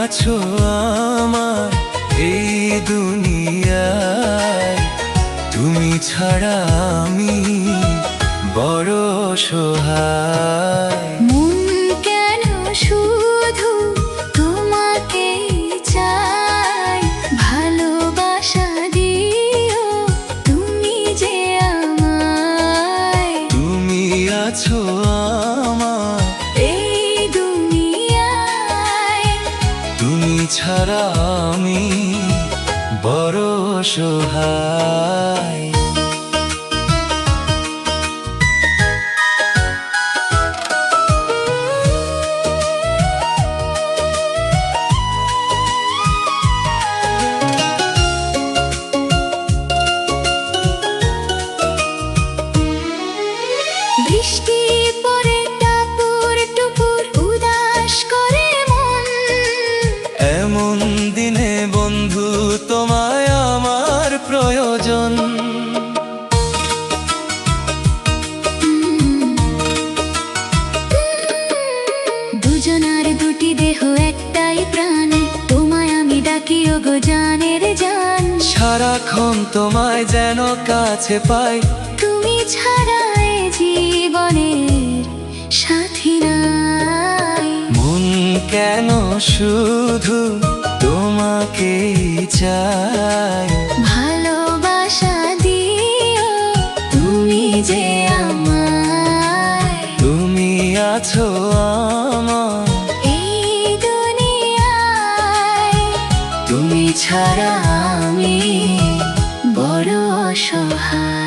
আছো আমার এই দুনিয়ায়, তুমি ছাড়া আমি বড় অসহায়। মন কেন শুধু তোমাকেই চাই, ভালোবাসা দিও তুমি যে আমায়। তুমি আছো আমার এই দুনিয়ায়, তুমি ছাড়া আমি বড় অসহায়। বৃষ্টি পড়ে টাপুর টুপুর উদাস করে মন, এমন দিনে বন্ধু তোমায় আমার প্রয়োজন। দুজনার দুটি দেহ একটাই প্রাণ, তোমায় আমি ডাকি ওগো জানের জান। সারাক্ষণ তোমায় যেন কাছে পাই, তুমি ছাড়া এ জীবনের সাথী নাই। মন কেন শুধু তোমাকেই চাই, ভালোবাসা দিও তুমি যে আমায়। তুমি আছো আমার এই দুনিয়ায়, তুমি ছাড়া আমি বড় অসহায়।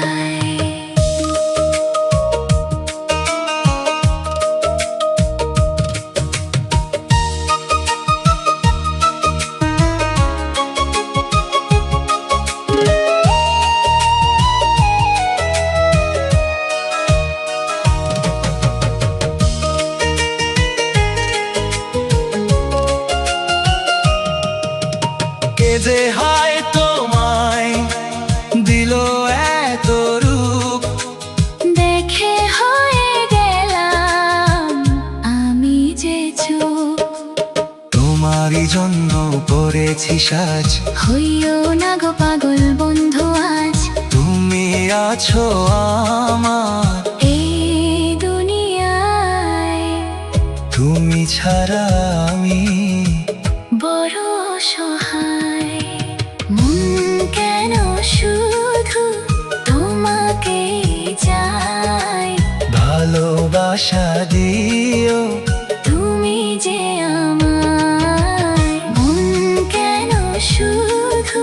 কে যে হয় তোমায় দিল এত রূপ, দেখে হয়ে গেলাম আমি যে চুপ। তোমারই জন্য করেছি সাজ, হইও না গো পাগল বন্ধু আজ। তুমি আছো আমার এই দুনিয়ায়, তুমি ছাড়া আমি বড় অসহায়। মন কেন শুধু তোমাকেই চাই, ভালোবাসা দিও তুমি যে আমায়। মন কেন শুধু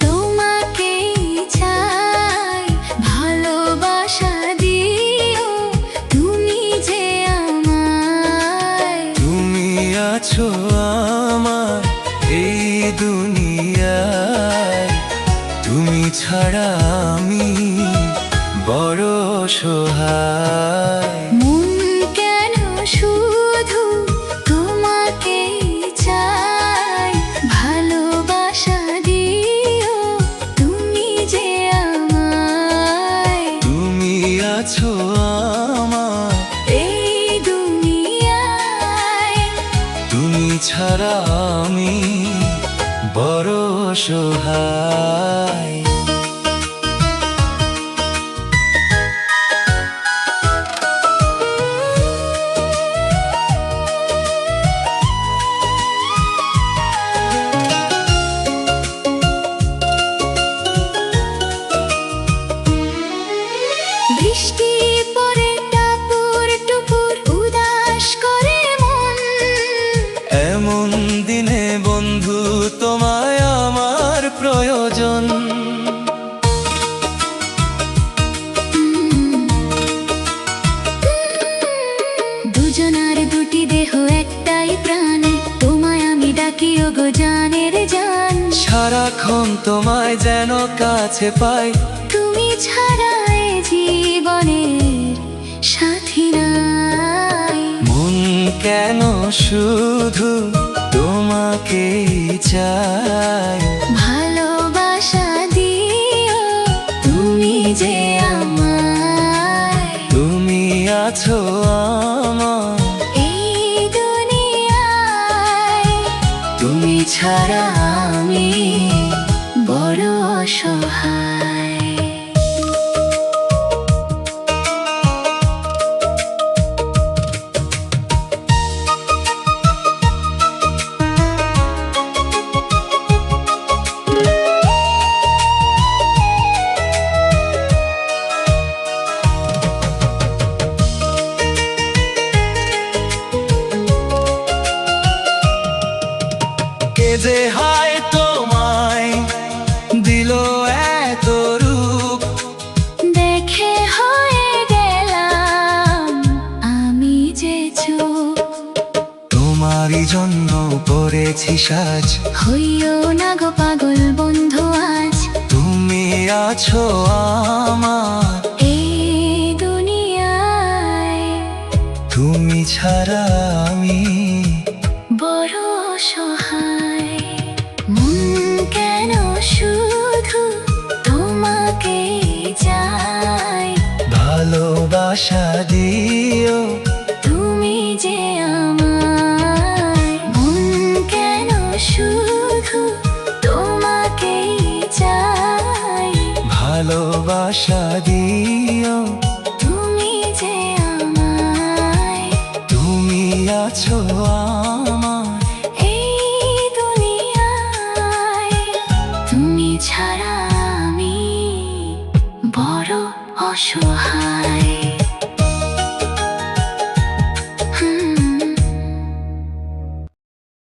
তোমাকেই চাই, ভালোবাসা দিও তুমি যে আমায়। তুমি আছো আমার এই দুনিয়ায়, তুমি ছাড়া আমি বড় অসহায়। মন কেন শুধু তোমাকেই চাই, ভালোবাসা দিও তুমি যে আমায়। তুমি আছো আমার এই দুনিয়ায়, তুমি ছাড়া আমি বড় অসহায়। বৃষ্টি পড়ে টাপুর টুপুর উদাস করে মন, এমন দিনে বন্ধু তোমায় আমার প্রয়োজন। সারাক্ষণ তোমায় যেন কাছে পাই। তুমি ছাড়া এ জীবনের সাথী নাই। মন কেন শুধু তোমাকেই চাই। ভালোবাসা দিও তুমি যে আমায়। তুমি আছো আমার এই দুনিয়ায় তুমি ছাড়া আমি বড় অসহায়। কে যে হায় তোমায় দিল এত রূপ। দেখে হয়ে গেলাম আমি যে চুপ। তোমারই জন্য করেছি সাজ। হইও না গো পাগল বন্ধু আজ। তুমি আছো আমার এই দুনিয়ায় তুমি ছাড়া আমি বড় অসহায়। মন কেন শুধু তোমাকেই চাই। ভালোবাসা দিও তুমি যে আমায়। মন কেন শুধু তোমাকেই চাই। ভালোবাসা দিও তুমি যে আমায়। তুমি আছো আমার এই দুনিয়ায় তুমি ছাড়া আমি বড় অসহায়।